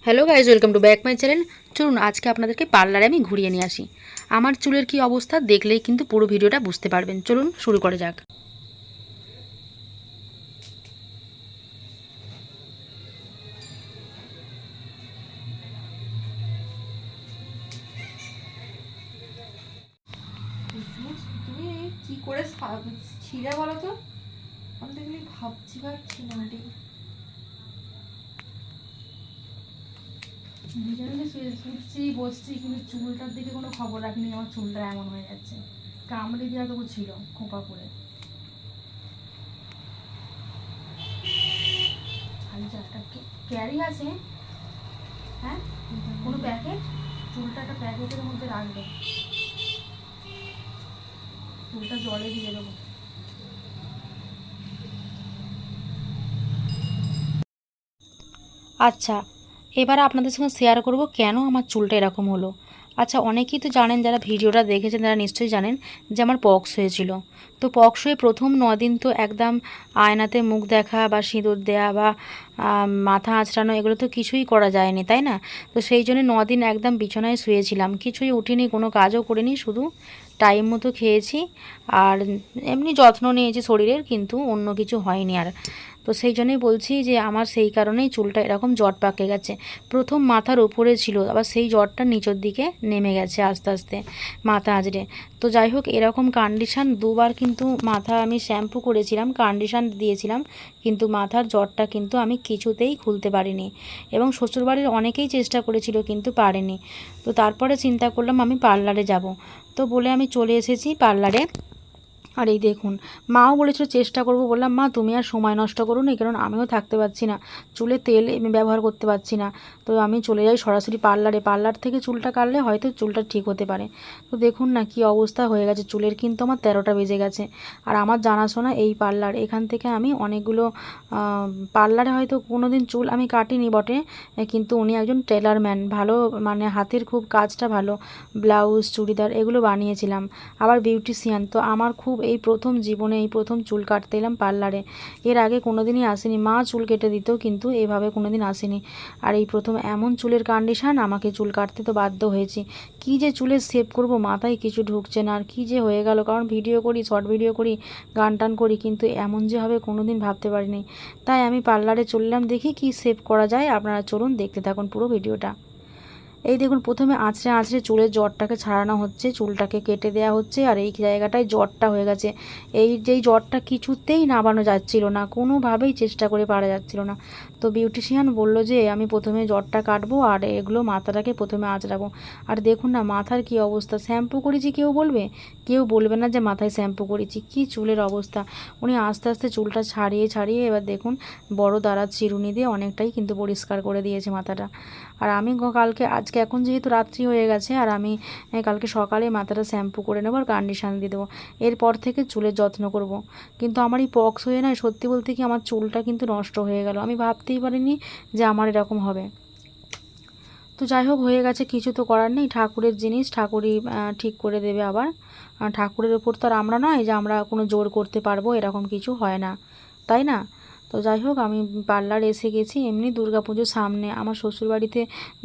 Hello guys, welcome to back my channel. চলুন আজকে আপনাদেরকে পার্লারে আমি ঘুরিয়ে নিয়ে আসি। আমার চুলের কি অবস্থা দেখলেই কিন্তু পুরো ভিডিওটা বুঝতে পারবেন। চলুন শুরু করা যাক। তুমি কি করে ছিঁড়ে বলো তো? আমি তো এগুলি ভাবছি না। বিছানাতে শুচ্ছি বসছি, কিন্তু চুলটার দিকে কোনো খবর রাখিনি। আমার চুলটা এমন হয়ে যাচ্ছে, কামড়ে দেওয়া তবু ছিল খোঁপা করে। খালি চারটা ক্যারি আছে। হ্যাঁ, কোনো প্যাকেট? চুলটা একটা প্যাকেটের মধ্যে রাখবে, চুলটা জলে দিয়ে দেবো। আচ্ছা, এবার আপনাদের সঙ্গে শেয়ার করব কেন আমার চুলটা এরকম হলো। আচ্ছা, অনেকেই তো জানেন, যারা ভিডিওটা দেখেছেন তারা নিশ্চয়ই জানেন যে আমার পক্স হয়েছিল। তো পক্স হয়ে প্রথম 9 দিন তো একদম আয়নাতে মুখ দেখা বা সিঁদুর দেওয়া বা মাথা আঁচড়ানো এগুলো তো কিছুই করা যায়নি, তাই না? তো সেই জন্য 9 দিন একদম বিছানায় শুয়েছিলাম, কিছুই উঠিনি, কোনো কাজও করিনি, শুধু টাইম মতো খেয়েছি আর এমনি যত্ন নিয়েছি শরীরের, কিন্তু অন্য কিছু হয়নি আর। তো সেই জন্যই বলছি যে আমার সেই কারণেই চুলটা এরকম জট পাকে গেছে। প্রথম মাথার উপরে ছিল, আবার সেই জটটা নিচের দিকে নেমে গেছে আস্তে আস্তে মাথা আঁচড়ে। তো যাই হোক, এরকম কন্ডিশান দুবার কিন্তু মাথা আমি শ্যাম্পু করেছিলাম, কন্ডিশান দিয়েছিলাম, কিন্তু মাথার জটটা কিন্তু আমি কিছুতেই খুলতে পারিনি। এবং শ্বশুরবাড়ির অনেকেই চেষ্টা করেছিল কিন্তু পারেনি। তো তারপরে চিন্তা করলাম আমি পার্লারে যাব। তো বলে আমি চলে এসেছি পার্লারে। আর এই দেখুন, মাও বলেছিল চেষ্টা করব, বললাম মা তুমি আর সময় নষ্ট করো না, কারণ আমিও থাকতে পারছি না, চুলে তেল আমি ব্যবহার করতে পারছি না। তো আমি চলে যাই সরাসরি পার্লারে, পার্লার থেকে চুলটা কাটলে হয়তো চুলটা ঠিক হতে পারে। তো দেখুন না কি অবস্থা হয়ে গেছে চুলের, কিন্তু আমার 13টা বেজে গেছে। আর আমার জানাশোনা এই পার্লার, এখান থেকে আমি অনেকগুলো পার্লারে হয়তো কোনো দিন চুল আমি কাটিনি বটে, কিন্তু উনি একজন টেলার ম্যান, ভালো মানে হাতের খুব কাজটা ভালো, ব্লাউজ চুড়িদার এগুলো বানিয়েছিলাম, আবার বিউটিশিয়ান। তো আমার খুব এই প্রথম জীবনে এই প্রথম চুল কাটতে এলাম পার্লারে। এর আগে কোনো দিনই আসেনি, মা চুল কেটে দিত কিন্তু এভাবে কোনো দিন আসেনি। আর এই প্রথম এমন চুলের কন্ডিশান, আমাকে চুল কাটতে তো বাধ্য হয়েছি। কি যে চুলের সেভ করব মাথায় কিছু ঢুকছে না, আর কি যে হয়ে গেল, কারণ ভিডিও করি, শর্ট ভিডিও করি, গান টান করি, কিন্তু এমন যে হবে কোনো দিন ভাবতে পারিনি। তাই আমি পার্লারে চললাম, দেখি কি সেভ করা যায়। আপনারা চলুন দেখতে থাকুন পুরো ভিডিওটা। এই দেখুন, প্রথমে আঁচড়ে আঁচড়ে চুলের জটটাকে ছাড়ানো হচ্ছে, চুলটাকে কেটে দেওয়া হচ্ছে। আর এই জায়গাটায় জটটা হয়ে গেছে, এই যেই জটটা কিছুতেই নামানো যাচ্ছিল না, কোনোভাবেই চেষ্টা করে পারা যাচ্ছিল না। তো বিউটিশিয়ান বলল যে আমি প্রথমে জটটা কাটবো আর এগুলো মাথাটাকে প্রথমে আঁচড়াবো। আর দেখুন না মাথার কি অবস্থা, শ্যাম্পু করেছি কেউ বলবে? কেউ বলবে না যে মাথায় শ্যাম্পু করেছি। কি চুলের অবস্থা! উনি আস্তে আস্তে চুলটা ছাড়িয়ে ছাড়িয়ে এবার দেখুন বড় দাঁড়ার চিরুনি দিয়ে অনেকটাই কিন্তু পরিষ্কার করে দিয়েছে মাথাটা। আর আমি কালকে আজকে এখন যেহেতু রাত্রি হয়ে গেছে, আর আমি কালকে সকালে মাথাটা শ্যাম্পু করে নেবো আর কন্ডিশন দিয়ে দেবো। এরপর থেকে চুলের যত্ন করব। কিন্তু আমার এই পক্স হয়ে নয়, সত্যি বলতে কি আমার চুলটা কিন্তু নষ্ট হয়ে গেল, আমি ভাবতেই পারিনি যে আমার এরকম হবে। তো যাই হোক, হয়ে গেছে, কিছু তো করার নেই, ঠাকুরের জিনিস ঠাকুরই ঠিক করে দেবে আবার। ঠাকুরের ওপর তো আর আমরা নয় যে আমরা কোনো জোর করতে পারবো, এরকম কিছু হয় না, তাই না? তো যাই হোক, আমি পার্লার এসে গেছি এমনি দুর্গাপুজোর সামনে। আমার শ্বশুরবাড়িতে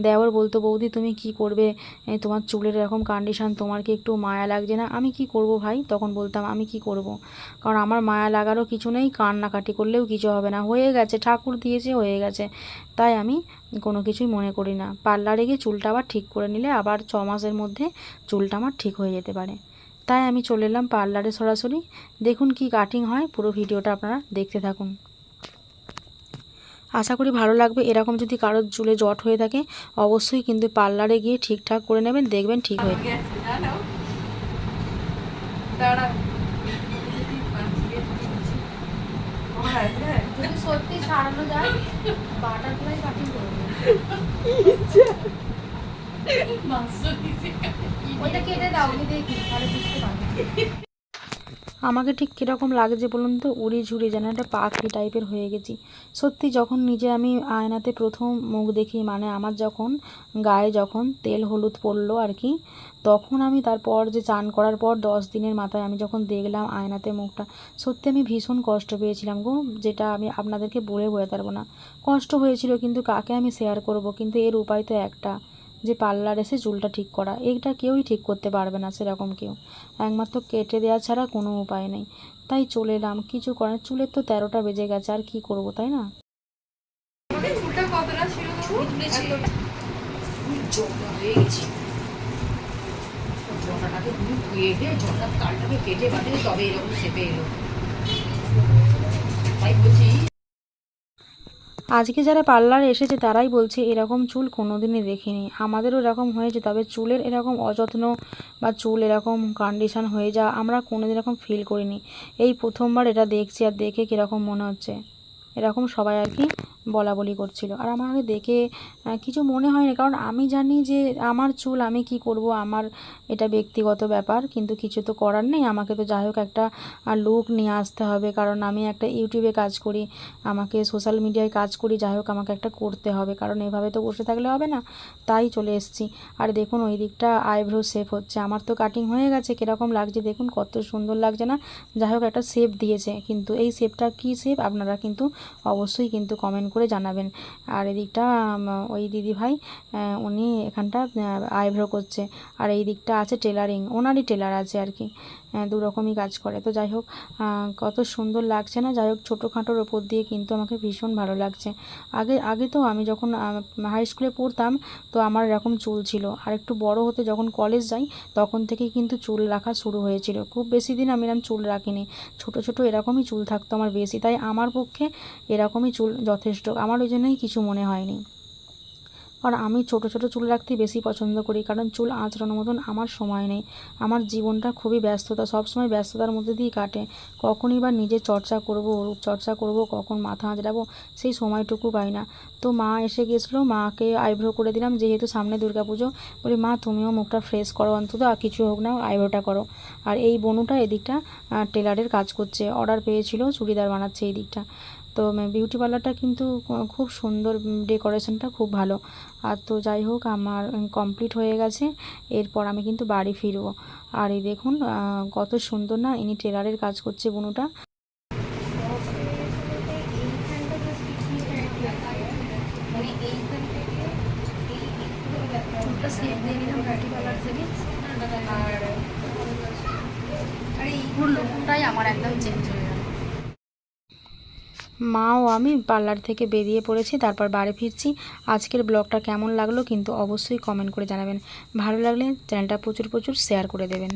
দেওর বলতো, বৌদি তুমি কি করবে, তোমার চুলের এরকম কন্ডিশান, তোমার কি একটু মায়া লাগছে না? আমি কি করব ভাই, তখন বলতাম আমি কি করব, কারণ আমার মায়া লাগারও কিছু নেই, কান্নাকাটি করলেও কিছু হবে না, হয়ে গেছে, ঠাকুর দিয়েছে, হয়ে গেছে। তাই আমি কোনো কিছুই মনে করি না, পার্লারে গিয়ে চুলটা আবার ঠিক করে নিলে আবার 6 মাসের মধ্যে চুলটা আমার ঠিক হয়ে যেতে পারে। তাই আমি চলে এলাম পার্লারে সরাসরি। দেখুন কি কাটিং হয়, পুরো ভিডিওটা আপনারা দেখতে থাকুন। আশা করি ভালো লাগবে। এরকম যদি কারোর চুলে জট হয়ে থাকে অবশ্যই কিন্তু পার্লারে গিয়ে ঠিকঠাক করে নেবেন, দেখবেন ঠিক হয়ে যাবে। যদি সত্যি ছাড়ানো যায় বাটারফ্লাই কাটিং করবো। ওইটা কেটে দাও, আমি দেখি তাহলে বুঝতে পারবো। আমাকে ঠিক কীরকম লাগছে বলুন তো, উড়ি ঝুড়ি যেন একটা পাখি টাইপের হয়ে গেছি। সত্যি যখন নিজে আমি আয়নাতে প্রথম মুখ দেখি, মানে আমার যখন গায়ে যখন তেল হলুদ পড়লো আর কি, তখন আমি তারপর যে চান করার পর 10 দিনের মাথায় আমি যখন দেখলাম আয়নাতে মুখটা, সত্যি আমি ভীষণ কষ্ট পেয়েছিলাম গো, যেটা আমি আপনাদেরকে বলে বোঝাতে পারবো না। কষ্ট হয়েছিল, কিন্তু কাকে আমি শেয়ার করব? কিন্তু এর উপায় তো একটা, যে পার্লার এসে চুলটা ঠিক করা। এটা কেউই ঠিক করতে পারবে না, সেরকম কেউ, একমাত্র কেটে দেওয়া ছাড়া কোনো উপায় নেই। তাই চলে এলাম, কিছু করার, চুলের তো 13টা বেজে গেছে, আর কি করব, তাই না? চুলটা কতটা ছিল? জটা হয়ে গেছি, জটাটাকে পুরো কেটে, জটার তালটাকে কেটে বাটে তবে এরকম শেপে এলো। তাই বলছি আজকে যারা পার্লারে এসেছে তারাই বলছে এরকম চুল কোনোদিনই দেখিনি। আমাদেরও এরকম হয়েছে, তবে চুলের এরকম অযত্ন বা চুল এরকম কন্ডিশন হয়ে যাওয়া আমরা কোনোদিন এরকম ফিল করিনি। এই প্রথমবার এটা দেখছি, আর দেখে কীরকম মনে হচ্ছে, এরকম সবাই আর কি বলা বলি করছিল। আর আমাকে দেখে কিছু মনে হয়নি, কারণ আমি জানি যে আমার চুল আমি কি করব, আমার এটা ব্যক্তিগত ব্যাপার। কিন্তু কিছু তো করার নেই, আমাকে তো যাই হোক একটা লুক নিয়ে আসতে হবে, কারণ আমি একটা ইউটিউবে কাজ করি, আমাকে সোশ্যাল মিডিয়ায় কাজ করি, যাই হোক আমাকে একটা করতে হবে, কারণ এভাবে তো বসে থাকলে হবে না। তাই চলে এসেছি। আর দেখুন ওই দিকটা আইব্রো শেপ হচ্ছে, আমার তো কাটিং হয়ে গেছে, কীরকম লাগছে দেখুন, কত সুন্দর লাগছে না? যাই হোক একটা শেপ দিয়েছে, কিন্তু এই শেপটা কী শেপ আপনারা কিন্তু অবশ্যই কিন্তু কমেন্ট করে জানাবেন। আর এদিকটা ওই দিদিভাই উনি এখানটা আইব্রো করছে, আর এই দিকটা আছে টেলারিং, ওনারই টেলার আছে আর কি, দু রকমই কাজ করে। তো যাই হোক কত সুন্দর লাগছে না? যাই হোক ছোটোখাটোর ওপর দিয়ে কিন্তু আমাকে ভীষণ ভালো লাগছে। আগে আগে তো আমি যখন হাই স্কুলে পড়তাম, তো আমার এরকম চুল ছিল, আর একটু বড় হতে যখন কলেজ যাই তখন থেকেই কিন্তু চুল রাখা শুরু হয়েছিল। খুব বেশি দিন আমি এরকম চুল রাখিনি, ছোট ছোট এরকমই চুল থাকতো আমার বেশি, তাই আমার পক্ষে এরকমই চুল যথেষ্ট, আমার ওই জন্যই কিছু মনে হয়নি। কারণ আমি ছোট ছোট চুল রাখতেই বেশি পছন্দ করি, কারণ চুল আঁচড়ানোর মতন আমার সময় নেই। আমার জীবনটা খুবই ব্যস্ততা, সবসময় ব্যস্ততার মধ্যে দিয়েই কাটে। কখনই বা নিজের চর্চা করব, রূপচর্চা করব, কখন মাথা আঁচড়াবো, সেই সময়টুকু পাই না। তো মা এসে গেছিলো, মাকে আইব্রো করে দিলাম, যেহেতু সামনে দুর্গাপুজো, বলি মা তুমিও মুখটা ফ্রেশ করো অন্তত, আর কিছু হোক না আইব্রোটা করো। আর এই বনুটা এদিকটা টেলারের কাজ করছে, অর্ডার পেয়েছিল, চুড়িদার বানাচ্ছে এই দিকটা। তো বিউটি পার্লারটা কিন্তু খুব সুন্দর, ডেকোরেশনটা খুব ভালো। আর তো যাই হোক আমার কমপ্লিট হয়ে গেছে, এরপর আমি কিন্তু বাড়ি ফিরবো। আর এই দেখুন কত সুন্দর না, ইনি টেলারের কাজ করছে বনুটা। চুলটা শেপ দিয়ে নিলাম বিউটি পার্লার থেকে, আর এই পুরো লুকটাই আমার একদম চেঞ্জ হয়ে গেল। মা ও আমি পার্লার থেকে বেরিয়ে পড়েছি, তারপর বাড়ি ফিরছি। আজকের ব্লগটা কেমন লাগলো কিন্তু অবশ্যই কমেন্ট করে জানাবেন। ভালো লাগলে চ্যানেলটা প্রচুর প্রচুর শেয়ার করে দেবেন।